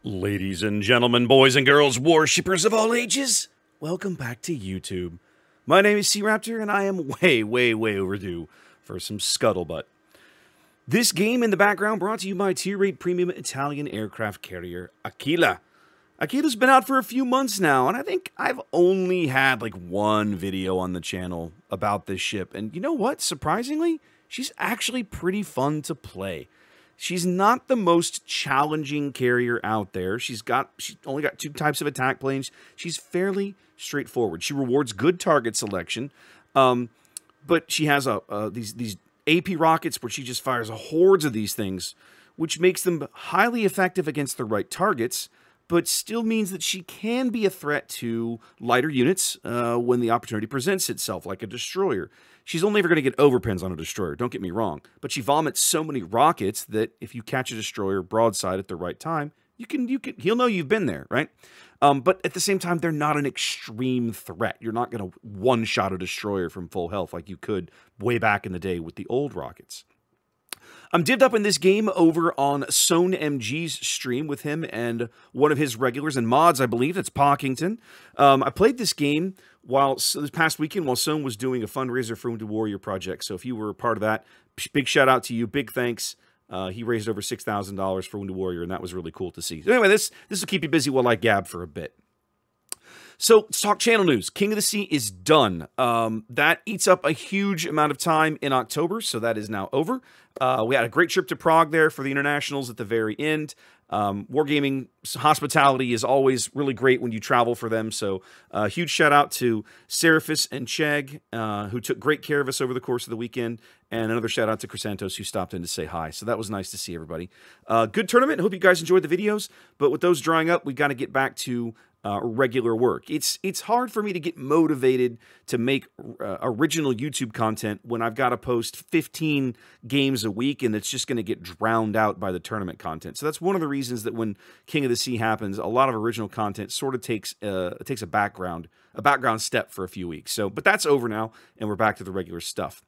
Ladies and gentlemen, boys and girls, warshippers of all ages, welcome back to YouTube. My name is SeaRaptor, and I am way overdue for some Scuttlebutt. This game in the background brought to you by Tier VIII Premium Italian aircraft carrier, Aquila. Aquila's been out for a few months now, and I think I've only had like one video on the channel about this ship. And you know what? Surprisingly, she's actually pretty fun to play. She's not the most challenging carrier out there. She's only got two types of attack planes. She's fairly straightforward. She rewards good target selection, but she has these AP rockets where she just fires hordes of these things, which makes them highly effective against the right targets, but still means that she can be a threat to lighter units when the opportunity presents itself, like a destroyer. She's only ever going to get overpins on a destroyer, don't get me wrong, but she vomits so many rockets that if you catch a destroyer broadside at the right time, he'll know you've been there, right? But at the same time, they're not an extreme threat. You're not going to one-shot a destroyer from full health like you could way back in the day with the old rockets. I'm divvied up in this game over on Sohn MG's stream with him and one of his regulars and mods, I believe. That's Pockington. I played this game this past weekend while Sohn was doing a fundraiser for Wounded Warrior Project. So if you were a part of that, big shout out to you. Big thanks. He raised over $6,000 for Wounded Warrior, and that was really cool to see. So anyway, this will keep you busy while I gab for a bit. So, let's talk channel news. King of the Sea is done. That eats up a huge amount of time in October, so that is now over. We had a great trip to Prague there for the internationals at the very end. Wargaming hospitality is always really great when you travel for them, so huge shout out to Seraphis and Chegg, who took great care of us over the course of the weekend, and another shout out to Chrysantos, who stopped in to say hi. So that was nice to see everybody. Good tournament. Hope you guys enjoyed the videos, but with those drying up, we've got to get back to regular work. It's hard for me to get motivated to make original YouTube content when I've got to post 15 games a week and it's just going to get drowned out by the tournament content. So that's one of the reasons that when King of the Sea happens, a lot of original content sort of takes a background step for a few weeks. So, but that's over now, and we're back to the regular stuff.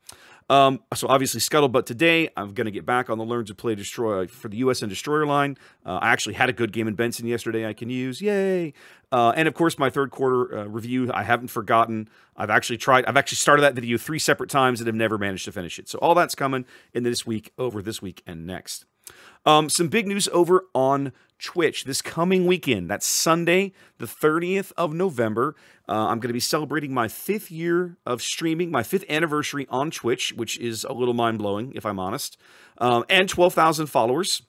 So obviously Scuttlebutt today. I'm going to get back on the Learn to Play Destroy for the US and Destroyer line. I actually had a good game in Benson yesterday I can use. Yay! And of course my third quarter review. I haven't forgotten. I've actually started that video 3 separate times and have never managed to finish it. So all that's coming in this week, over this week and next. Some big news over on Twitch this coming weekend. That's Sunday, the 30th of November. I'm going to be celebrating my 5th year of streaming, my 5th anniversary on Twitch, which is a little mind-blowing, if I'm honest, and 12,000 followers.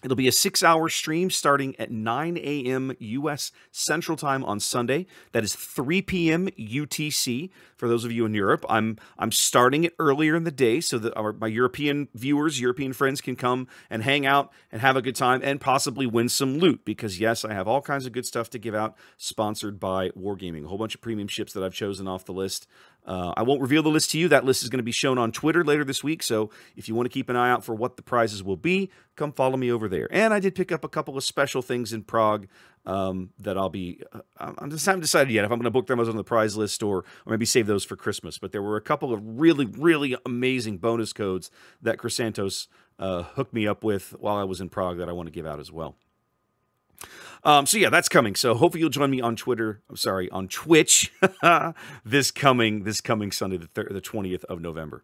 It'll be a 6-hour stream starting at 9 a.m. U.S. Central Time on Sunday. That is 3 p.m. UTC for those of you in Europe. I'm starting it earlier in the day so that my European viewers, European friends can come and hang out and have a good time and possibly win some loot because, yes, I have all kinds of good stuff to give out sponsored by Wargaming. A whole bunch of premium ships that I've chosen off the list. I won't reveal the list to you. That list is going to be shown on Twitter later this week, so if you want to keep an eye out for what the prizes will be, come follow me over there. And I did pick up a couple of special things in Prague that I'll be... I haven't decided yet if I'm going to book them as on the prize list or maybe save those for Christmas, but there were a couple of really amazing bonus codes that Chrysantos hooked me up with while I was in Prague that I want to give out as well. So yeah, that's coming. So hopefully you'll join me on on Twitch this coming Sunday, the 20th of November.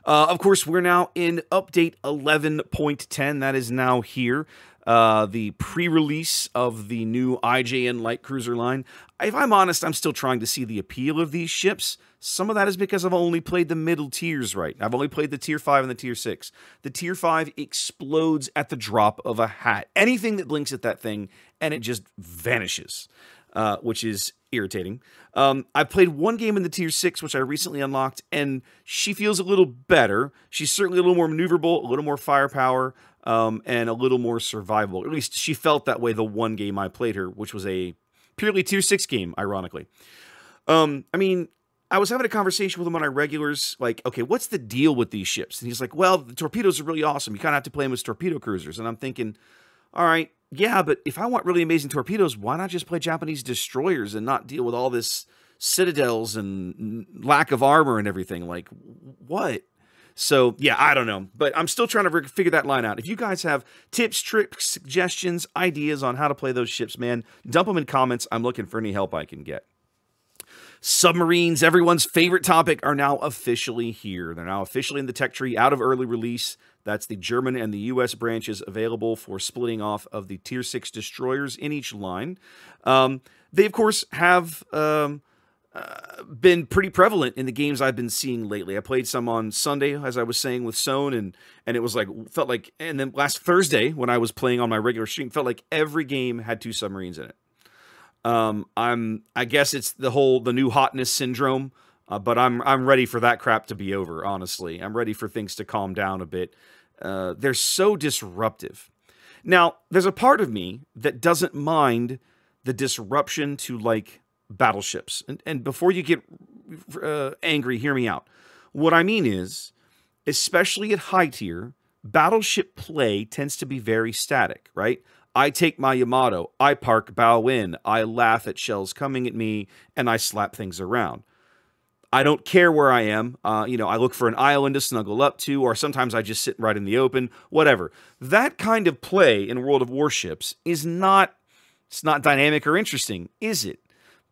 Of course, we're now in update 11.10. That is now here. The pre-release of the new IJN light cruiser line. If I'm honest, I'm still trying to see the appeal of these ships. Some of that is because I've only played the middle tiers right. I've only played the Tier 5 and the Tier 6. The Tier 5 explodes at the drop of a hat. Anything that blinks at that thing, and it just vanishes, which is irritating. I played one game in the Tier 6, which I recently unlocked, and she feels a little better. She's certainly a little more maneuverable, a little more firepower, and a little more survivable. At least she felt that way the one game I played her, which was a purely Tier 6 game, ironically. I mean, I was having a conversation with him on our regulars, like, okay, what's the deal with these ships? And he's like, well, the torpedoes are really awesome. You kind of have to play them as torpedo cruisers. And I'm thinking, all right, yeah, but if I want really amazing torpedoes, why not just play Japanese destroyers and not deal with all this citadels and lack of armor and everything? Like, what? So, yeah, I don't know. But I'm still trying to figure that line out. If you guys have tips, tricks, suggestions, ideas on how to play those ships, man, dump them in comments. I'm looking for any help I can get. Submarines, everyone's favorite topic, are now officially here. They're now officially in the tech tree, out of early release. That's the German and the U.S. branches available for splitting off of the Tier 6 destroyers in each line. They, of course, have been pretty prevalent in the games I've been seeing lately. I played some on Sunday, as I was saying, with Sohn, and it was like, felt like, and then last Thursday, when I was playing on my regular stream, felt like every game had 2 submarines in it. I guess it's the new hotness syndrome, but I'm ready for that crap to be over, honestly. I'm ready for things to calm down a bit. They're so disruptive. Now, there's a part of me that doesn't mind the disruption to, like, battleships. And before you get angry, hear me out. What I mean is, especially at high tier, battleship play tends to be very static, right? I take my Yamato, I park bow in, I laugh at shells coming at me, and I slap things around. I don't care where I am. You know, I look for an island to snuggle up to, or sometimes I just sit right in the open, whatever. That kind of play in World of Warships is not, it's not dynamic or interesting, is it?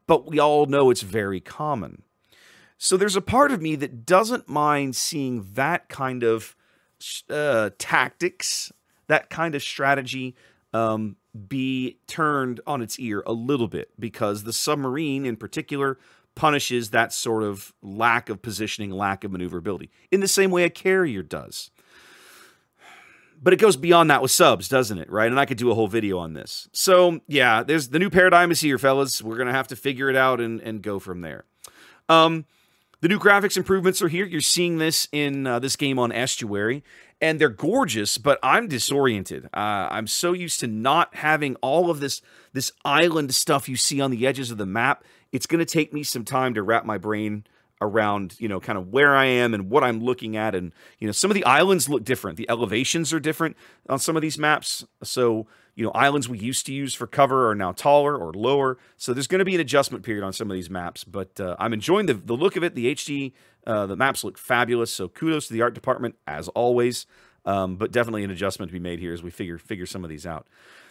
But we all know it's very common. So there's a part of me that doesn't mind seeing that kind of tactics, that kind of strategy be turned on its ear a little bit, because the submarine in particular punishes that sort of lack of positioning, lack of maneuverability, in the same way a carrier does. But it goes beyond that with subs, doesn't it, right? And I could do a whole video on this. So, yeah, there's the new paradigm is here, fellas. We're going to have to figure it out and go from there. The new graphics improvements are here. You're seeing this in this game on Estuary, and they're gorgeous, but I'm disoriented. I'm so used to not having all of this island stuff you see on the edges of the map. It's going to take me some time to wrap my brain around, you know, kind of where I am and what I'm looking at. And, you know, some of the islands look different. The elevations are different on some of these maps. So, you know, islands we used to use for cover are now taller or lower. So there's going to be an adjustment period on some of these maps. But I'm enjoying the look of it. The HD, the maps look fabulous. So kudos to the art department, as always. But definitely an adjustment to be made here as we figure some of these out.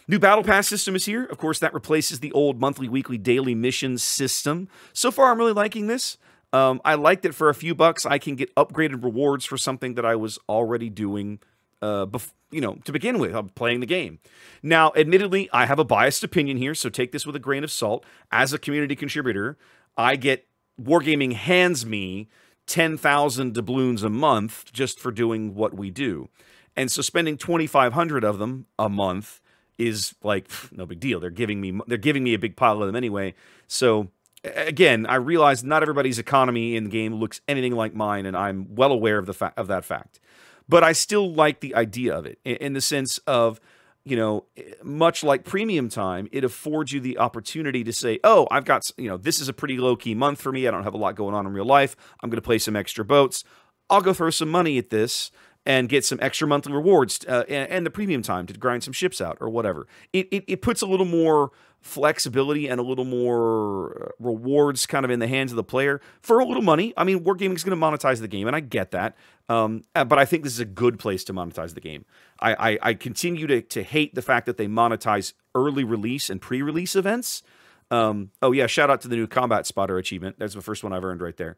New Battle Pass system is here. Of course, that replaces the old monthly, weekly, daily missions system. So far, I'm really liking this. I like that for a few bucks, I can get upgraded rewards for something that I was already doing, you know, to begin with. I'm playing the game. Now, admittedly, I have a biased opinion here, so take this with a grain of salt. As a community contributor, Wargaming hands me 10,000 doubloons a month just for doing what we do. And so spending 2,500 of them a month is like no big deal. They're giving me a big pile of them anyway. So again, I realize not everybody's economy in the game looks anything like mine, and I'm well aware of that fact. But I still like the idea of it in the sense of, you know, much like premium time, it affords you the opportunity to say, oh, I've got, you know, this is a pretty low-key month for me. I don't have a lot going on in real life. I'm going to play some extra boats. I'll go throw some money at this and get some extra monthly rewards and the premium time to grind some ships out or whatever. It puts a little more flexibility and a little more rewards kind of in the hands of the player for a little money. I mean, Wargaming is going to monetize the game, and I get that. But I think this is a good place to monetize the game. I continue to hate the fact that they monetize early release and pre-release events. Oh, yeah, shout out to the new Combat Spotter achievement. That's the first one I've earned right there.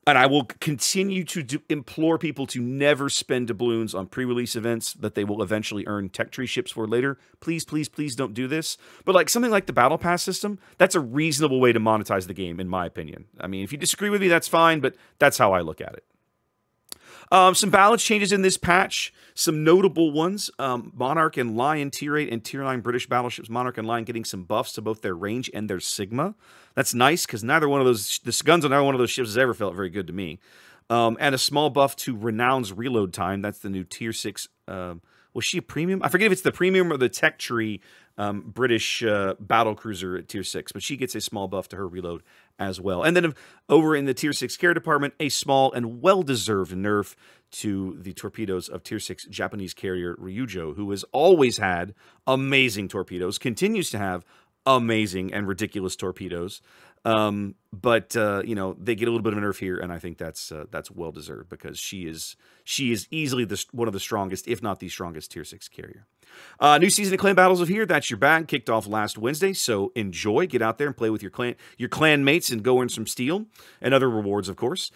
And I will continue to implore people to never spend doubloons on pre-release events that they will eventually earn tech tree ships for later. Please, please, please don't do this. But like something like the Battle Pass system, that's a reasonable way to monetize the game, in my opinion. I mean, if you disagree with me, that's fine, but that's how I look at it. Some balance changes in this patch. Some notable ones. Monarch and Lion Tier VIII and Tier IX British battleships. Monarch and Lion getting some buffs to both their range and their Sigma. That's nice, because neither one of those, the guns on neither one of those ships has ever felt very good to me. And a small buff to Renown's reload time. That's the new Tier 6. Was she a premium? I forget if it's the premium or the tech tree British battle cruiser at Tier 6, but she gets a small buff to her reload as well. And then over in the Tier 6 care department, a small and well-deserved nerf to the torpedoes of Tier 6 Japanese carrier Ryujo, who has always had amazing torpedoes, continues to have amazing and ridiculous torpedoes. But you know, they get a little bit of a nerf here, and I think that's well deserved because she is easily one of the strongest, if not the strongest, Tier 6 carrier. New season of clan battles of here. That's your bag. Kicked off last Wednesday, so enjoy. Get out there and play with your clan mates and go earn some steel and other rewards, of course.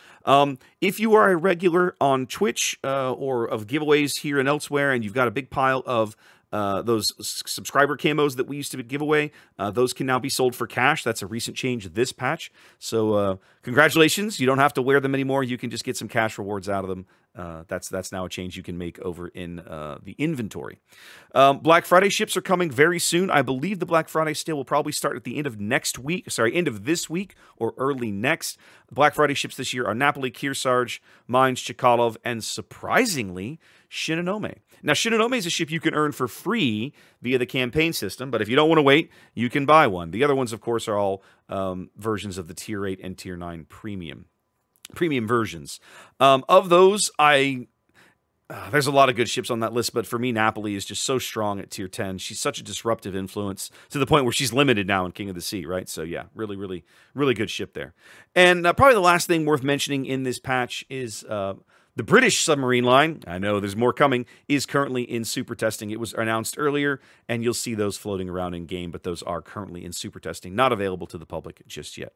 If you are a regular on Twitch or of giveaways here and elsewhere, and you've got a big pile of those subscriber camos that we used to give away, those can now be sold for cash. That's a recent change this patch. So congratulations. You don't have to wear them anymore. You can just get some cash rewards out of them. That's now a change you can make over in the inventory. Black Friday ships are coming very soon. I believe the Black Friday sale will probably start at the end of next week. Sorry, end of this week or early next. Black Friday ships this year are Napoli, Kearsarge, Mines, Chkalov, and surprisingly, Shinonome. Now, Shinonome is a ship you can earn for free via the campaign system, but if you don't want to wait, you can buy one. The other ones, of course, are all versions of the Tier 8 and Tier 9 premium versions. Of those, there's a lot of good ships on that list, but for me, Napoli is just so strong at Tier 10. She's such a disruptive influence to the point where she's limited now in King of the Sea, right? So yeah, really, really, really good ship there. And probably the last thing worth mentioning in this patch is the British submarine line, I know there's more coming, is currently in super testing. It was announced earlier, and you'll see those floating around in game, but those are currently in super testing, not available to the public just yet.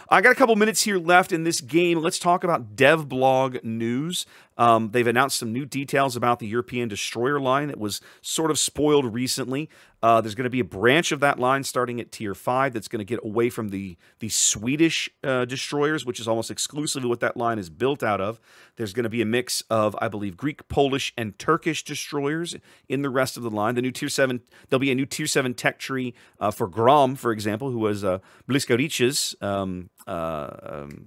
I got a couple minutes here left in this game. Let's talk about devblog news. They've announced some new details about the European destroyer line that was sort of spoiled recently. There's going to be a branch of that line starting at Tier 5 that's going to get away from the Swedish destroyers, which is almost exclusively what that line is built out of. There's going to be a mix of, I believe, Greek, Polish, and Turkish destroyers in the rest of the line. The new Tier 7, there'll be a new Tier 7 tech tree for Grom, for example, who was Bliskarich's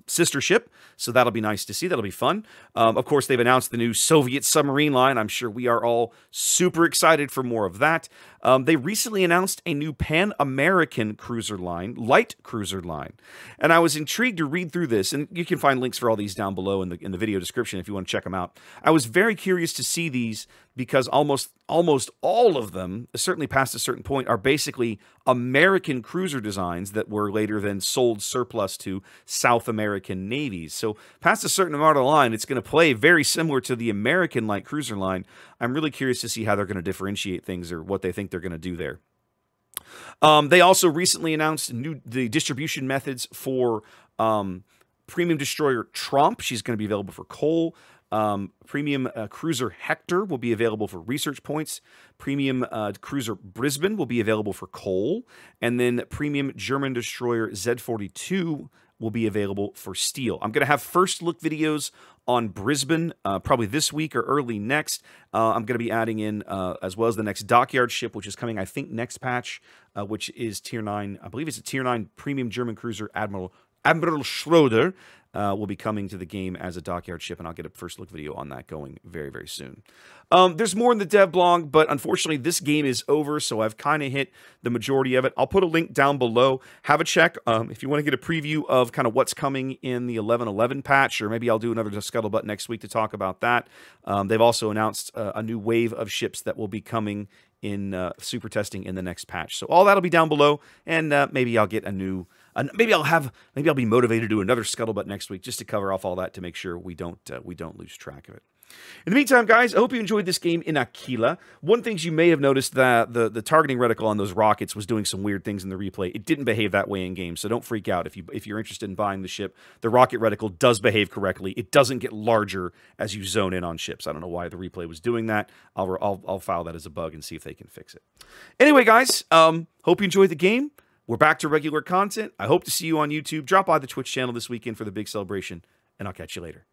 sister ship. So that'll be nice to see. That'll be fun. Of course, they've announced the new Soviet submarine line. I'm sure we are all super excited for more of that. They recently announced a new Pan-American cruiser line, light cruiser line. And I was intrigued to read through this, and you can find links for all these down below in the video description if you want to check them out. I was very curious to see these because almost all of them, certainly past a certain point, are basically American cruiser designs that were later then sold surplus to South American navies. So past a certain amount of the line, it's going to play very similar to the American light cruiser line. I'm really curious to see how they're going to differentiate things or what they think they're going to do there. They also recently announced the distribution methods for Premium Destroyer Tromp. She's going to be available for coal. Premium Cruiser Hector will be available for research points. Premium Cruiser Brisbane will be available for coal. And then Premium German Destroyer Z42 will be available for steel. I'm going to have first look videos on Brisbane probably this week or early next. I'm going to be adding in, as well as the next dockyard ship, which is coming, I think, next patch, which is Tier 9. I believe it's a Tier 9 Premium German Cruiser Admiral Schroeder. Will be coming to the game as a dockyard ship, and I'll get a first look video on that going very, very soon. There's more in the dev blog, but unfortunately this game is over, so I've kind of hit the majority of it. I'll put a link down below. Have a check if you want to get a preview of kind of what's coming in the 11.11 patch, or maybe I'll do another Scuttlebutt next week to talk about that. They've also announced a new wave of ships that will be coming in super testing in the next patch. So all that'll be down below, and maybe I'll get a new... maybe I'll be motivated to do another Scuttlebutt next week just to cover off all that to make sure we don't lose track of it. In the meantime, guys, I hope you enjoyed this game in Aquila. One thing you may have noticed that the targeting reticle on those rockets was doing some weird things in the replay. It didn't behave that way in game, so don't freak out if you're interested in buying the ship. The rocket reticle does behave correctly. It doesn't get larger as you zone in on ships. I don't know why the replay was doing that. I'll file that as a bug and see if they can fix it. Anyway, guys, hope you enjoyed the game. We're back to regular content. I hope to see you on YouTube. Drop by the Twitch channel this weekend for the big celebration, and I'll catch you later.